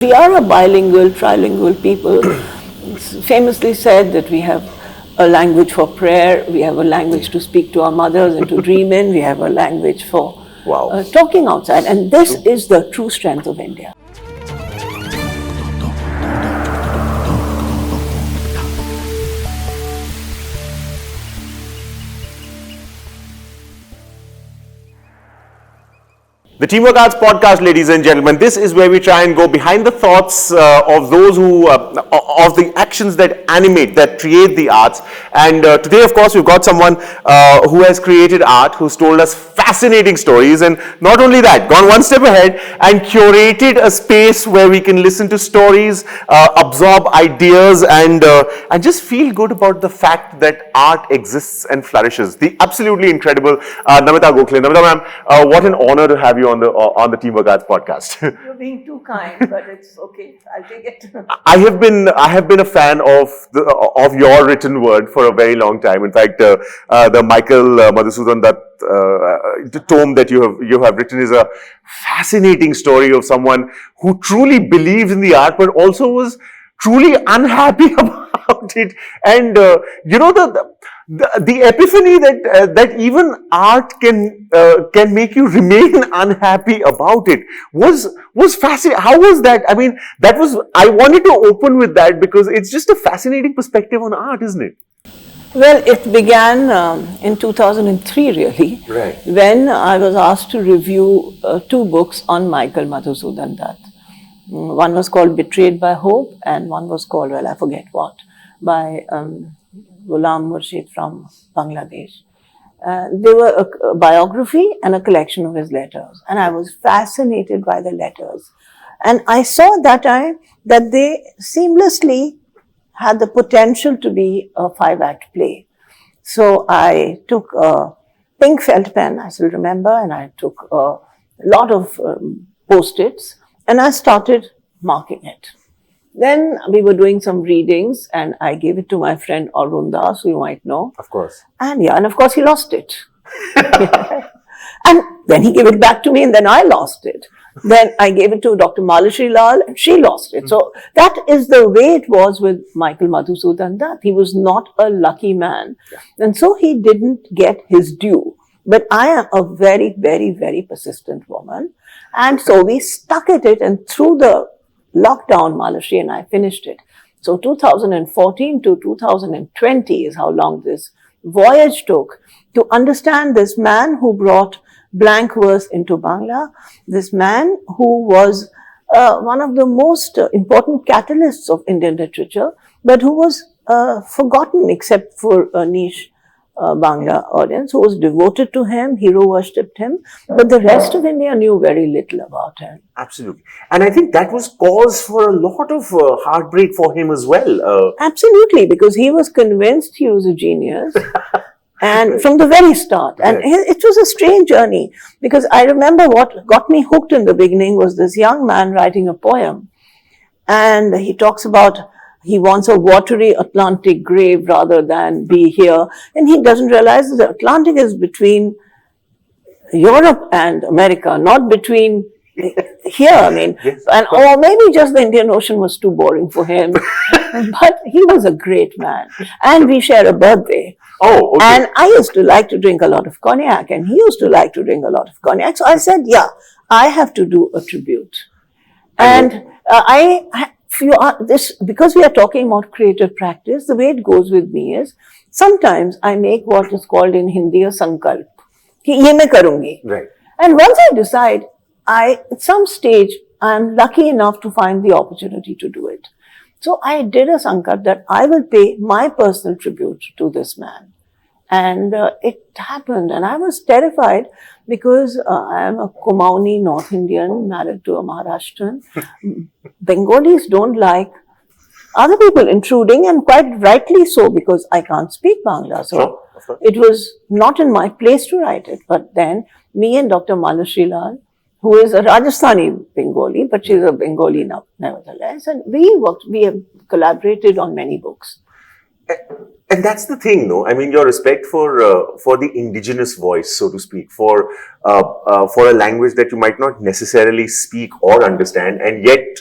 We are a bilingual, trilingual people. It's famously said that we have a language for prayer, we have a language to speak to our mothers and to dream in, we have a language for talking outside. And this is the true strength of India. The Teamwork Arts Podcast, ladies and gentlemen, this is where we try and go behind the thoughts of those who, of the actions that animate, that create the arts. And today, of course, we've got someone who has created art, who's told us fascinating stories, and not only that, gone one step ahead and curated a space where we can listen to stories, absorb ideas, and just feel good about the fact that art exists and flourishes. The absolutely incredible Namita Gokhale. Namita ma'am, what an honor to have you on the Teamwork Arts Podcast. You're being too kind, but it's okay. I'll take it. I have been a fan of your written word for a very long time. In fact, the Michael Madhusudan Dutt tome that you have written is a fascinating story of someone who truly believed in the art, but also was truly unhappy about it. And the epiphany that even art can make you remain unhappy about it was fascinating. How was that? I mean, I wanted to open with that because it's just a fascinating perspective on art, isn't it? Well, it began in 2003, really, right, when I was asked to review two books on Michael Madhusudan Dutt. One was called Betrayed by Hope, and one was called, well, I forget what, by Ghulam Murshid from Bangladesh. They were a biography and a collection of his letters, and I was fascinated by the letters. And I saw that time that they seamlessly had the potential to be a 5-act play. So I took a pink felt pen, I still remember, and I took a lot of post-its, and I started marking it. Then we were doing some readings, and I gave it to my friend Arun Das, who you might know. Of course. And of course he lost it. And then he gave it back to me, and then I lost it. Then I gave it to Dr. Malashri Lal, and she lost it. So that is the way it was with Michael Madhusudan Dutt. He was not a lucky man. Yeah. And so he didn't get his due. But I am a very, very, very persistent woman. And so we stuck at it, and through the lockdown, Malashri and I finished it. So 2014 to 2020 is how long this voyage took to understand this man who brought blank verse into Bangla, this man who was one of the most important catalysts of Indian literature, but who was forgotten except for a niche Bangla audience, who was devoted to him, hero worshipped him, but the rest of India knew very little about him. Absolutely. And I think that was cause for a lot of heartbreak for him as well. Absolutely, because he was convinced he was a genius. And from the very start. And it was a strange journey, because I remember what got me hooked in the beginning was this young man writing a poem. And he talks about he wants a watery Atlantic grave rather than be here. And he doesn't realize that the Atlantic is between Europe and America, not between here. I mean, or maybe just the Indian Ocean was too boring for him. But he was a great man. And we share a birthday. Oh, okay. And I used to like to drink a lot of cognac, and he used to like to drink a lot of cognac. So I said, I have to do a tribute. And because we are talking about creative practice, the way it goes with me is, sometimes I make what is called in Hindi a sankalp. Ki ye main karungi. Right. And once I decide, at some stage, I'm lucky enough to find the opportunity to do it. So I did a sankalp that I will pay my personal tribute to this man. And it happened. And I was terrified because I am a Kumaoni North Indian married to a Maharashtrian. Bengalis don't like other people intruding, and quite rightly so, because I can't speak Bangla. So it was not in my place to write it. But then me and Dr. Malashri Lal, who is a Rajasthani Bengali, but she's a Bengali now, nevertheless. And we have collaborated on many books. And that's the thing, no? I mean, your respect for the indigenous voice, so to speak, for a language that you might not necessarily speak or understand, and yet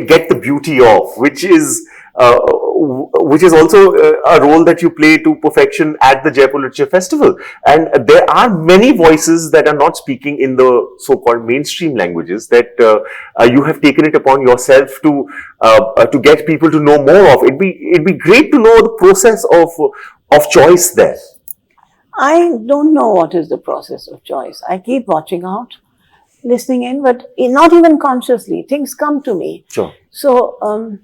get the beauty of, which is also a role that you play to perfection at the Jaipur Literature Festival. And there are many voices that are not speaking in the so-called mainstream languages that you have taken it upon yourself to get people to know more of. It'd be great to know the process of choice there. I don't know what is the process of choice. I keep watching out, listening in, but not even consciously. Things come to me. Sure. So,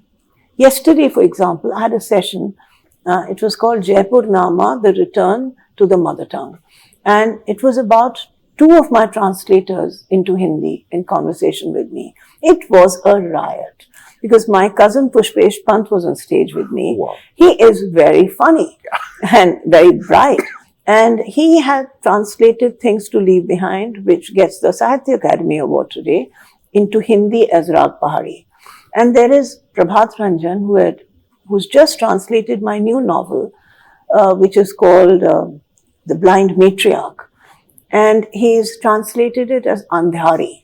yesterday, for example, I had a session. It was called Jaipur Nama, the Return to the Mother Tongue. And it was about two of my translators into Hindi in conversation with me. It was a riot because my cousin Pushpesh Pant was on stage with me. Wow. He is very funny and very bright. And he had translated Things to Leave Behind, which gets the Sahitya Akademi award today, into Hindi as Rag Pahari. And there is Prabhat Ranjan, who's just translated my new novel, which is called The Blind Matriarch. And he's translated it as Andhari.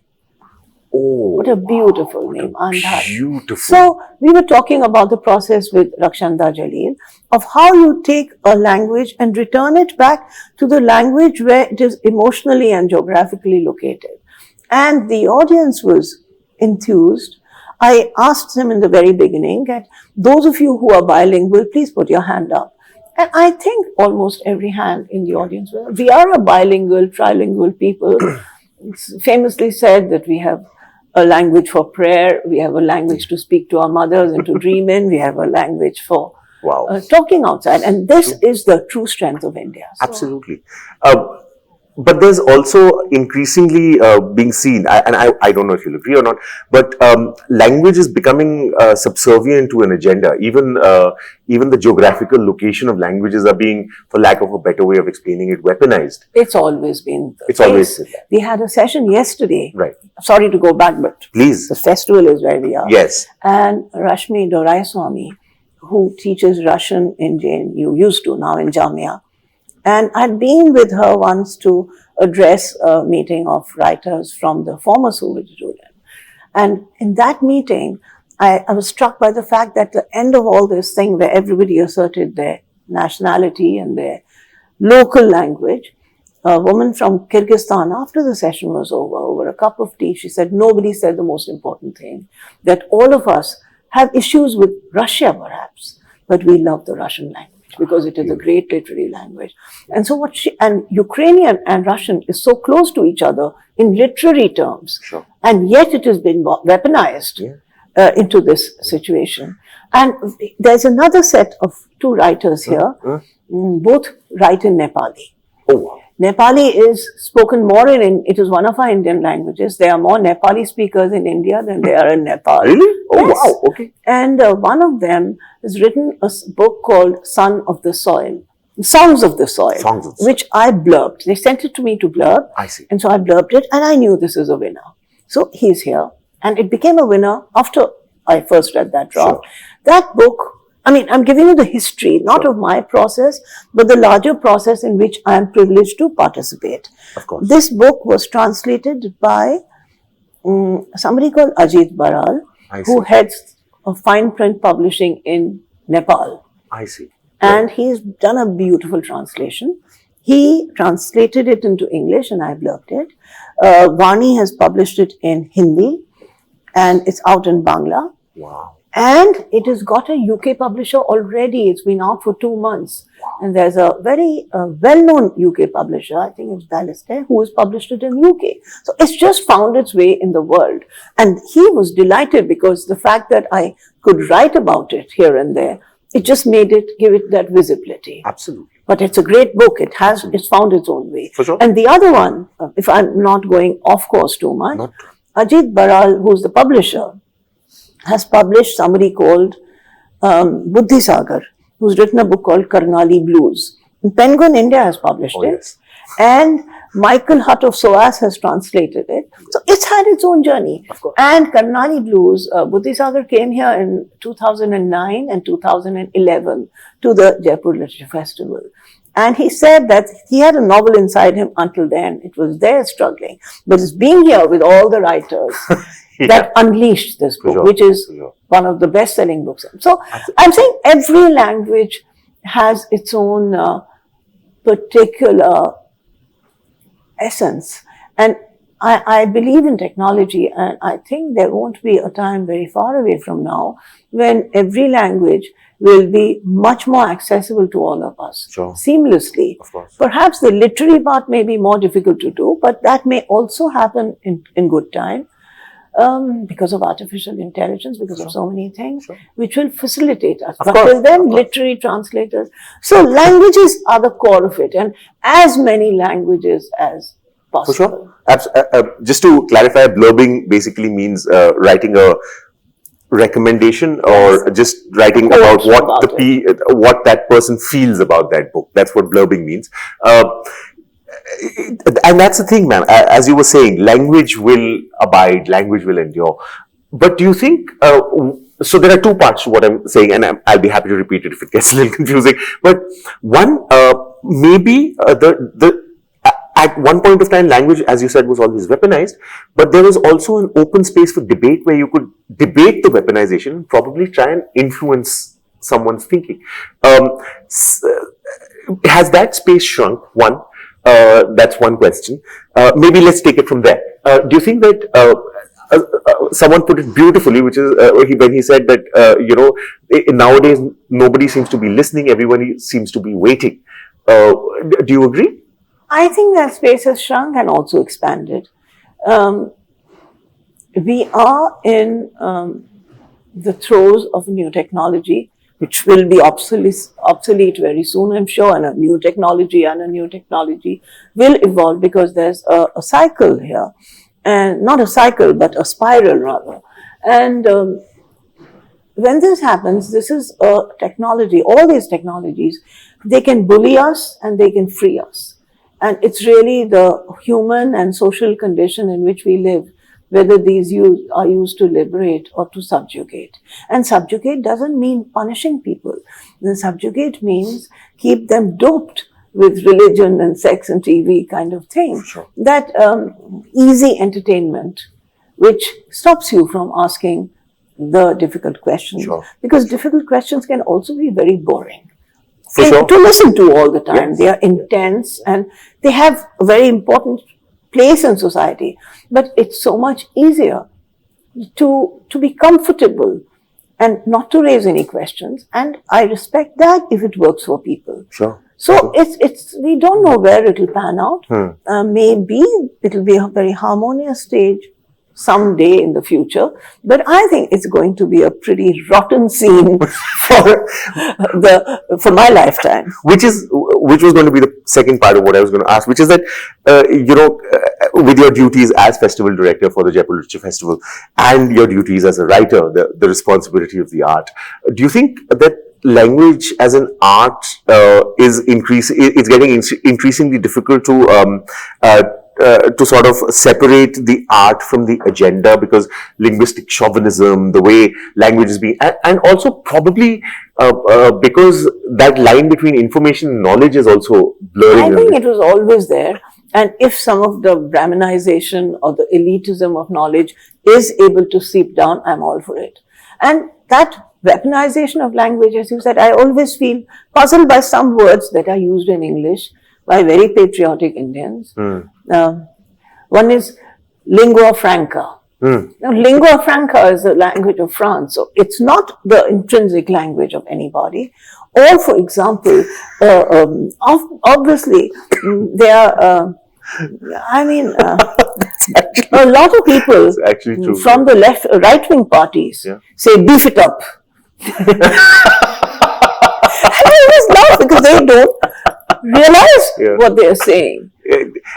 Oh, what a beautiful name, Andhari. Beautiful. So we were talking about the process with Rakshanda Jalil of how you take a language and return it back to the language where it is emotionally and geographically located. And the audience was enthused. I asked them in the very beginning that those of you who are bilingual, please put your hand up. And I think almost every hand in the audience, we are a bilingual, trilingual people. It's famously said that we have a language for prayer, we have a language to speak to our mothers and to dream in, we have a language for talking outside. And this is the true strength of India. So, absolutely. But there's also increasingly being seen, and I don't know if you'll agree or not, but language is becoming subservient to an agenda. Even the geographical location of languages are being, for lack of a better way of explaining it, weaponized. It's always been the case. Always. We had a session yesterday. Right. Sorry to go back, but please. The festival is where we are. Yes. And Rashmi Doraiswamy, who teaches Russian in JNU, used to, now in Jamia. And I'd been with her once to address a meeting of writers from the former Soviet Union. And in that meeting, I was struck by the fact that at the end of all this thing where everybody asserted their nationality and their local language, a woman from Kyrgyzstan, after the session was over a cup of tea, she said, nobody said the most important thing, that all of us have issues with Russia perhaps, but we love the Russian language, because it is a great literary language. And so and Ukrainian and Russian is so close to each other in literary terms. Sure. And yet it has been weaponized into this situation. And there's another set of two writers here, both write in Nepali. Oh, wow. Nepali is spoken more it is one of our Indian languages. There are more Nepali speakers in India than there are in Nepal. Really? Oh, yes. Wow. Okay. And one of them has written a book called Songs of the Soil, which I blurbed. They sent it to me to blurb. I see. And so I blurbed it, and I knew this is a winner. So he's here. And it became a winner after I first read that draft. Sure. That book, I mean, I'm giving you the history, not of my process, but the larger process in which I am privileged to participate. Of course. This book was translated by somebody called Ajit Baral, who heads fine print publishing in Nepal. I see. And he's done a beautiful translation. He translated it into English and I blurbed it. Vani has published it in Hindi and it's out in Bangla. Wow. And it has got a UK publisher already. It's been out for 2 months. And there's a very well-known UK publisher, I think it's Ballister, who has published it in UK. So it's just found its way in the world. And he was delighted because the fact that I could write about it here and there, it just give it that visibility. Absolutely. But it's a great book. It's found its own way. For sure. And the other one, if I'm not going off course too much, Ajit Baral, who's the publisher, has published somebody called Buddhi Sagar, who's written a book called Karnali Blues. And Penguin India has published it. Yes. And Michael Hutt of SOAS has translated it. So it's had its own journey. Of course. And Karnali Blues, Buddhisagar came here in 2009 and 2011 to the Jaipur Literature Festival. And he said that he had a novel inside him until then. It was there struggling. But it's being here with all the writers that unleashed this book, which is one of the best-selling books. So I'm saying every language has its own particular essence. And I believe in technology, and I think there won't be a time very far away from now when every language will be much more accessible to all of us seamlessly. Of course. Perhaps the literary part may be more difficult to do, but that may also happen in good time because of artificial intelligence, because of so many things, which will facilitate us. But till then, literary translators. So languages are the core of it, and as many languages as possible. For sure. Just to clarify, blurbing basically means writing a recommendation or just writing about what that person feels about that book. That's what blurbing means. And that's the thing, ma'am. As you were saying, language will abide, language will endure. But do you think, so there are two parts to what I'm saying, and I'll be happy to repeat it if it gets a little confusing. But one, maybe at one point of time, language, as you said, was always weaponized, but there was also an open space for debate where you could debate the weaponization and probably try and influence someone's thinking. Has that space shrunk? One, that's one question. Maybe let's take it from there. Do you think that someone put it beautifully, which is when he said that, nowadays nobody seems to be listening, everybody seems to be waiting. Do you agree? I think that space has shrunk and also expanded. We are in the throes of new technology, which will be obsolete very soon, I'm sure, and a new technology will evolve because there's a cycle here. And not a cycle, but a spiral rather. And when this happens, this is a technology, all these technologies, they can bully us and they can free us. And it's really the human and social condition in which we live, whether these are used to liberate or to subjugate. And subjugate doesn't mean punishing people. The subjugate means keep them doped with religion and sex and TV kind of thing. Sure. That easy entertainment, which stops you from asking the difficult questions. Sure. Because difficult questions can also be very boring. For sure. To listen to all the time. Yes. They are intense and they have a very important place in society. But it's so much easier to be comfortable and not to raise any questions. And I respect that if it works for people. Sure. So it's we don't know where it'll pan out. Maybe it'll be a very harmonious stage someday in the future, but I think it's going to be a pretty rotten scene for my lifetime. Which was going to be the second part of what I was going to ask, which is that with your duties as festival director for the Jaipur Literature Festival and your duties as a writer, the responsibility of the art, do you think that language as an art is getting increasingly difficult to sort of separate the art from the agenda, because linguistic chauvinism, the way language is being, and also probably because that line between information and knowledge is also blurring. I think it was always there. And if some of the Brahminization or the elitism of knowledge is able to seep down, I'm all for it. And that weaponization of language, as you said, I always feel puzzled by some words that are used in English by very patriotic Indians. One is lingua franca. Now, lingua franca is the language of France, so it's not the intrinsic language of anybody. Or, for example, obviously, there are, a lot of people from the right-wing parties say, beef it up. I always laugh because they don't realize what they are saying.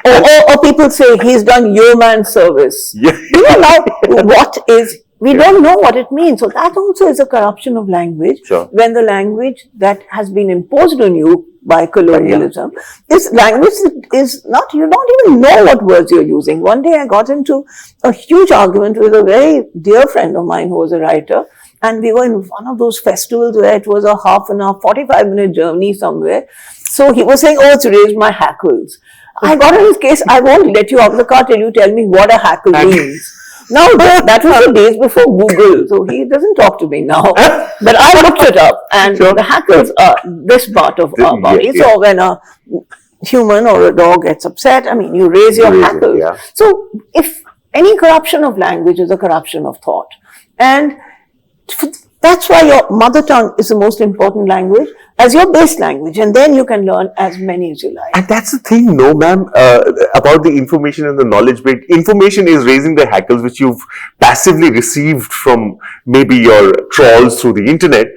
Or people say he's done yeoman service. We don't know what it means. So that also is a corruption of language. When the language that has been imposed on you by colonialism. This language is not, you don't even know what words you're using. One day I got into a huge argument with a very dear friend of mine who was a writer, and we were in one of those festivals where it was a half an hour, 45-minute journey somewhere. So he was saying, oh, it's raised my hackles. I got in his case, I won't let you out of the car till you tell me what a hackle means. Now, that was the days before Google, so he doesn't talk to me now. But I looked it up, and the hackles are this part of our body. So when a human or a dog gets upset, I mean, you raise your hackles. So if any corruption of language is a corruption of thought. And that's why your mother tongue is the most important language as your base language, and then you can learn as many as you like. And that's the thing, no, ma'am, about the information and the knowledge bit. Information is raising the hackles which you've passively received from maybe your trawls through the internet.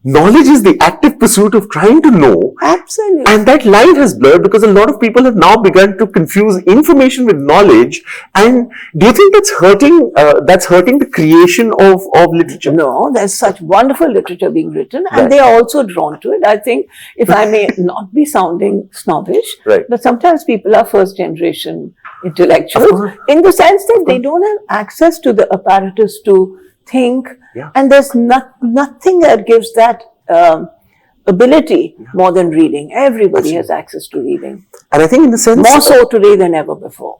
Knowledge is the active pursuit of trying to know. Absolutely. And that line has blurred because a lot of people have now begun to confuse information with knowledge. And do you think that's hurting the creation of literature? No, there's such wonderful literature being written, and they are also drawn to it. I think, if I may not be sounding snobbish, but sometimes people are first generation intellectuals in the sense that they don't have access to the apparatus to think, and there's nothing that gives that ability more than reading. Everybody has access to reading. And I think in the sense... more so today than ever before.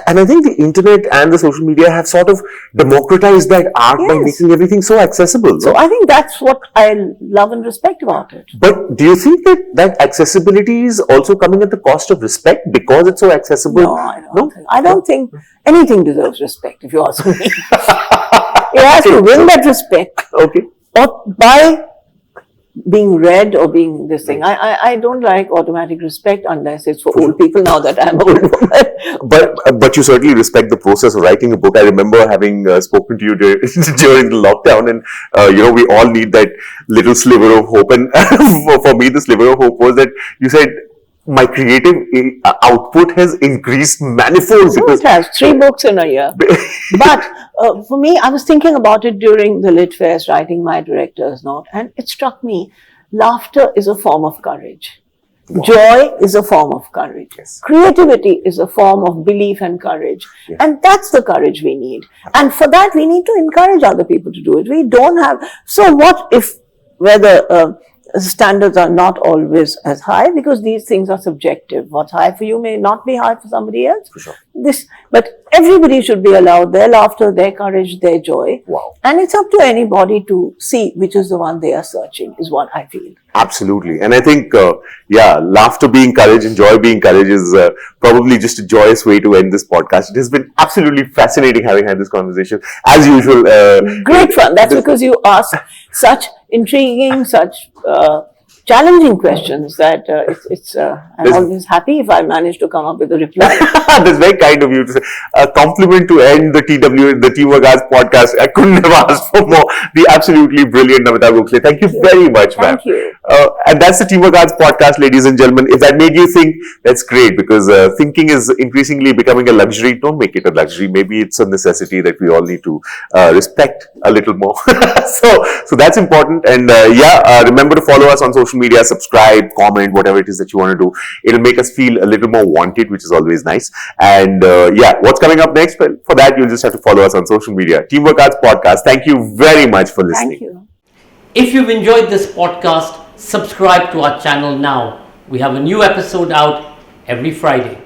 And I think the internet and the social media have sort of democratized that art by making everything so accessible. So I think that's what I love and respect about it. But do you think that accessibility is also coming at the cost of respect because it's so accessible? No, I don't think anything deserves respect, if you ask me. It has to win that respect. Or by being read or being this thing. I don't like automatic respect unless it's for old people, now that I'm old woman. But you certainly respect the process of writing a book. I remember having spoken to you during the lockdown, and we all need that little sliver of hope. And for me, the sliver of hope was that you said, my creative output has increased manifold. So it has 3 books in a year. But for me, I was thinking about it during the Lit Fest, writing my director's note, and it struck me, laughter is a form of courage. Joy is a form of courage. Creativity is a form of belief and courage. And that's the courage we need. And for that, we need to encourage other people to do it. We don't have... So what if, whether... standards are not always as high, because these things are subjective. What's high for you may not be high for somebody else. For sure. But everybody should be allowed their laughter, their courage, their joy. And it's up to anybody to see which is the one they are searching, is what I feel. Absolutely. And I think, laughter being courage and joy being courage is probably just a joyous way to end this podcast. It has been absolutely fascinating having had this conversation. As usual. Great fun. That's because you ask such intriguing, such challenging questions that I'm always happy if I manage to come up with a reply. That's very kind of you to say. A compliment to end the Teamwork Arts podcast. I couldn't have asked for more. The absolutely brilliant Namita Gokhale. Thank you very much, ma'am. Thank you. And that's the Teamwork Arts podcast, ladies and gentlemen. If that made you think, that's great, because thinking is increasingly becoming a luxury. Don't make it a luxury. Maybe it's a necessity that we all need to respect a little more. So that's important. And remember to follow us on social media, subscribe, comment, whatever it is that you want to do. It'll make us feel a little more wanted, which is always nice. And what's coming up next? Well, for that, you'll just have to follow us on social media. Teamwork Arts Podcast. Thank you very much for listening. Thank you. If you've enjoyed this podcast, subscribe to our channel now. We have a new episode out every Friday.